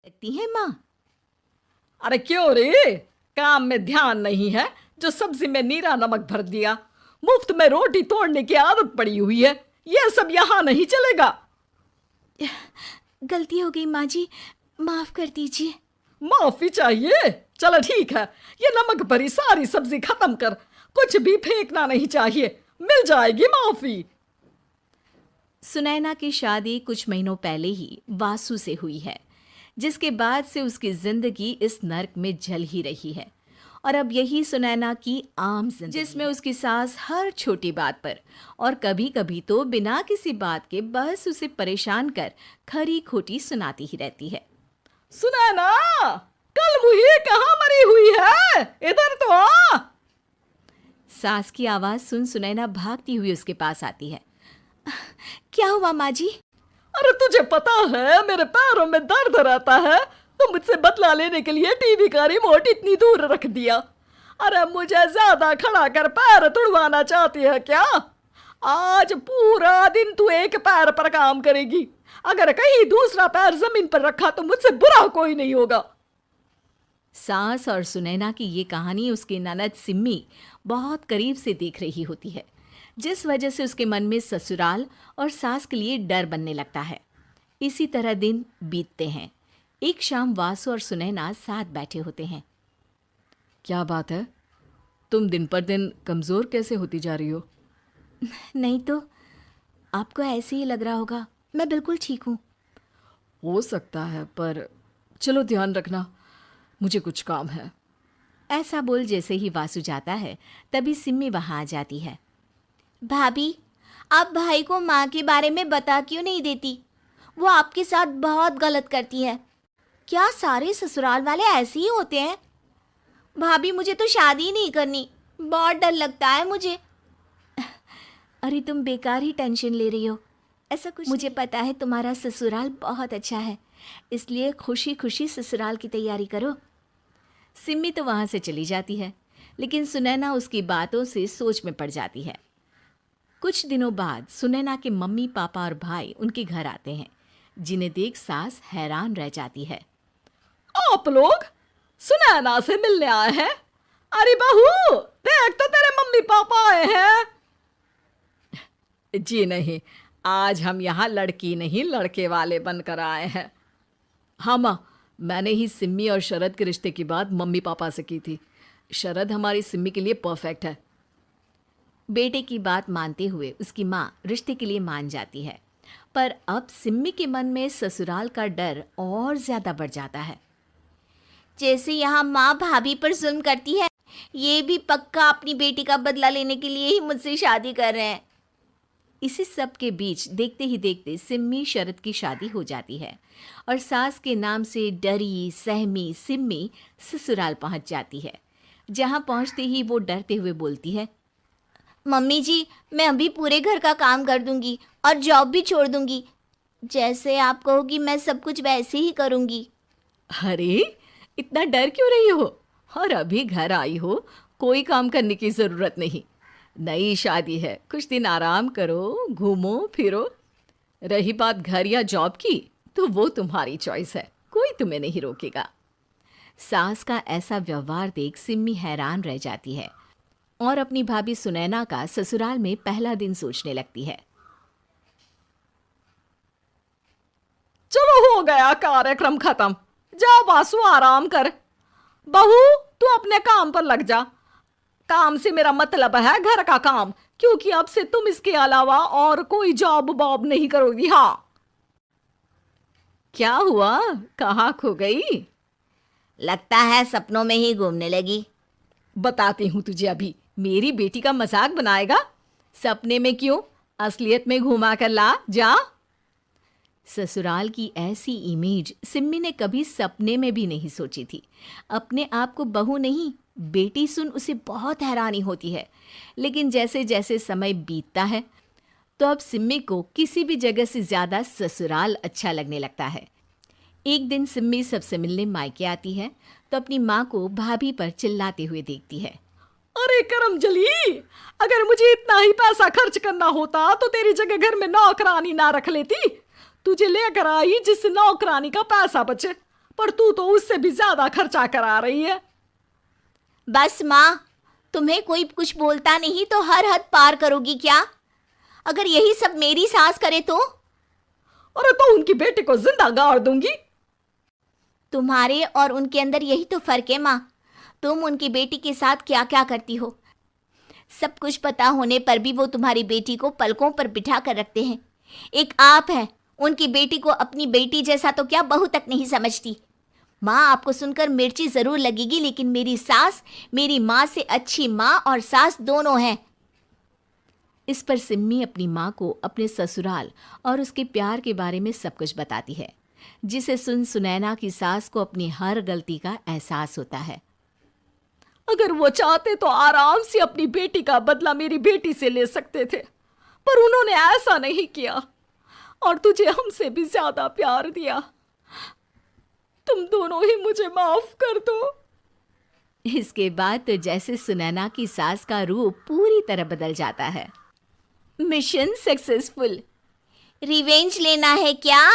लगती है माँ। अरे क्यों रे, काम में ध्यान नहीं है जो सब्जी में नीरा नमक भर दिया। मुफ्त में रोटी तोड़ने की आदत पड़ी हुई है, यह सब यहाँ नहीं चलेगा। गलती हो गई माँ जी, माफ कर दीजिए। माफी चाहिए? चलो ठीक है, ये नमक भरी सारी सब्जी खत्म कर, कुछ भी फेंकना नहीं चाहिए, मिल जाएगी माफी। सुनैना की शादी कुछ महीनों पहले ही वासु से हुई है, जिसके बाद से उसकी जिंदगी इस नर्क में जल ही रही है। और अब यही सुनैना की आम जिंदगी, जिसमें उसकी सास हर छोटी बात पर और कभी कभी तो बिना किसी बात के बस उसे परेशान कर खरी खोटी सुनाती ही रहती है। सुनैना, कल मुही कहाँ मरी हुई है, इधर तो आ। सास की आवाज सुन सुनैना भागती हुई उसके पास आती है। क्या हुआ माँ जी? अरे तुझे पता है मेरे पैरों में दर्द रहता है, तो मुझसे बदला लेने के लिए टीवी का रिमोट इतनी दूर रख दिया। अरे मुझे ज्यादा खड़ा कर पैर तुड़वाना चाहती है क्या? आज पूरा दिन तू एक पैर पर काम करेगी, अगर कहीं दूसरा पैर जमीन पर रखा तो मुझसे बुरा कोई नहीं होगा। सास और सुनैना की ये कहानी उसकी ननद सिम्मी बहुत करीब से देख रही होती है, जिस वजह से उसके मन में ससुराल और सास के लिए डर बनने लगता है। इसी तरह दिन बीतते हैं। एक शाम वासु और सुनैना साथ बैठे होते हैं। क्या बात है, तुम दिन पर दिन कमजोर कैसे होती जा रही हो? नहीं तो, आपको ऐसे ही लग रहा होगा, मैं बिल्कुल ठीक हूँ। हो सकता है, पर चलो ध्यान रखना, मुझे कुछ काम है। ऐसा बोल जैसे ही वासु जाता है तभी सिम्मी वहाँ आ जाती है। भाभी, आप भाई को माँ के बारे में बता क्यों नहीं देती? वो आपके साथ बहुत गलत करती है। क्या सारे ससुराल वाले ऐसे ही होते हैं? भाभी, मुझे तो शादी नहीं करनी, बहुत डर लगता है मुझे। अरे तुम बेकार ही टेंशन ले रही हो, ऐसा कुछ मुझे पता है तुम्हारा ससुराल बहुत अच्छा है, इसलिए खुशी खुशी ससुराल की तैयारी करो। सिम्मी तो वहाँ से चली जाती है, लेकिन सुनैना उसकी बातों से सोच में पड़ जाती है। कुछ दिनों बाद सुनैना के मम्मी पापा और भाई उनके घर आते हैं, जिन्हें देख सास हैरान रह जाती है। आप लोग सुनैना से मिलने आए हैं? अरे बहू, देख तो तेरे मम्मी पापा आए हैं। जी नहीं, आज हम यहाँ लड़की नहीं लड़के वाले बनकर आए हैं। हाँ माँ, मैंने ही सिम्मी और शरद के रिश्ते की बात मम्मी पापा से की थी। शरद हमारी सिम्मी के लिए परफेक्ट है। बेटे की बात मानते हुए उसकी माँ रिश्ते के लिए मान जाती है, पर अब सिम्मी के मन में ससुराल का डर और ज़्यादा बढ़ जाता है। जैसे यहाँ माँ भाभी पर जुल्म करती है, ये भी पक्का अपनी बेटी का बदला लेने के लिए ही मुझसे शादी कर रहे हैं। इसी सब के बीच देखते ही देखते सिम्मी शरद की शादी हो जाती है और सास के नाम से डरी सहमी सिम्मी ससुराल पहुँच जाती है। जहाँ पहुँचते ही वो डरते हुए बोलती है, मम्मी जी, मैं अभी पूरे घर का काम कर दूंगी और जॉब भी छोड़ दूंगी। जैसे आप कहोगी मैं सब कुछ वैसे ही करूंगी। अरे इतना डर क्यों रही हो? और अभी घर आई हो, कोई काम करने की ज़रूरत नहीं। नई शादी है, कुछ दिन आराम करो, घूमो फिरो। रही बात घर या जॉब की, तो वो तुम्हारी चॉइस है, कोई तुम्हें नहीं रोकेगा। सास का ऐसा व्यवहार देख सिम्मी हैरान रह जाती है और अपनी भाभी सुनैना का ससुराल में पहला दिन सोचने लगती है। चलो हो गया कार्यक्रम खत्म, जा वासु आराम कर। बहू, तू अपने काम पर लग जा। काम से मेरा मतलब है घर का काम, क्योंकि अब से तुम इसके अलावा और कोई जॉब बॉब नहीं करोगी। हाँ। क्या हुआ, कहाँ खो गई? लगता है सपनों में ही घूमने लगी। बताती हूँ तुझे अभी। मेरी बेटी का मजाक बनाएगा? सपने में क्यों, असलियत में घुमा कर ला, जा। ससुराल की ऐसी इमेज सिम्मी ने कभी सपने में भी नहीं सोची थी। अपने आप को बहू नहीं, बेटी सुन उसे बहुत हैरानी होती है। लेकिन जैसे जैसे समय बीतता है तो अब सिम्मी को किसी भी जगह से ज़्यादा ससुराल अच्छा लगने लगता है। एक दिन सिम्मी सबसे मिलने मायके आती है तो अपनी माँ को भाभी पर चिल्लाते हुए देखती है। अरे करमजली, अगर मुझे इतना ही पैसा खर्च करना होता तो तेरी जगह घर में नौकरानी ना रख लेती। तुझे लेकर आई जिस नौकरानी का पैसा बचे, पर तू तो उससे भी ज्यादा खर्चा करा रही है। बस माँ, तुम्हें कोई कुछ बोलता नहीं तो हर हद पार करोगी क्या? अगर यही सब मेरी सास करे तो? और तो उनकी बेटी को जिंदा गाड़ दूंगी। तुम्हारे और उनके अंदर यही तो फर्क है माँ। तुम उनकी बेटी के साथ क्या क्या करती हो, सब कुछ पता होने पर भी वो तुम्हारी बेटी को पलकों पर बिठा कर रखते हैं। एक आप है, उनकी बेटी को अपनी बेटी जैसा तो क्या बहू तक नहीं समझती। माँ, आपको सुनकर मिर्ची जरूर लगेगी, लेकिन मेरी सास मेरी माँ से अच्छी माँ और सास दोनों हैं। इस पर सिम्मी अपनी माँ को अपने ससुराल और उसके प्यार के बारे में सब कुछ बताती है, जिसे सुन सुनैना की सास को अपनी हर गलती का एहसास होता है। अगर वो चाहते तो आराम से अपनी बेटी का बदला मेरी बेटी से ले सकते थे, पर उन्होंने ऐसा नहीं किया और तुझे हमसे भी ज्यादा प्यार दिया। तुम दोनों ही मुझे माफ कर दो। इसके बाद तो जैसे सुनैना की सास का रूप पूरी तरह बदल जाता है। Mission successful. रिवेंज लेना है क्या?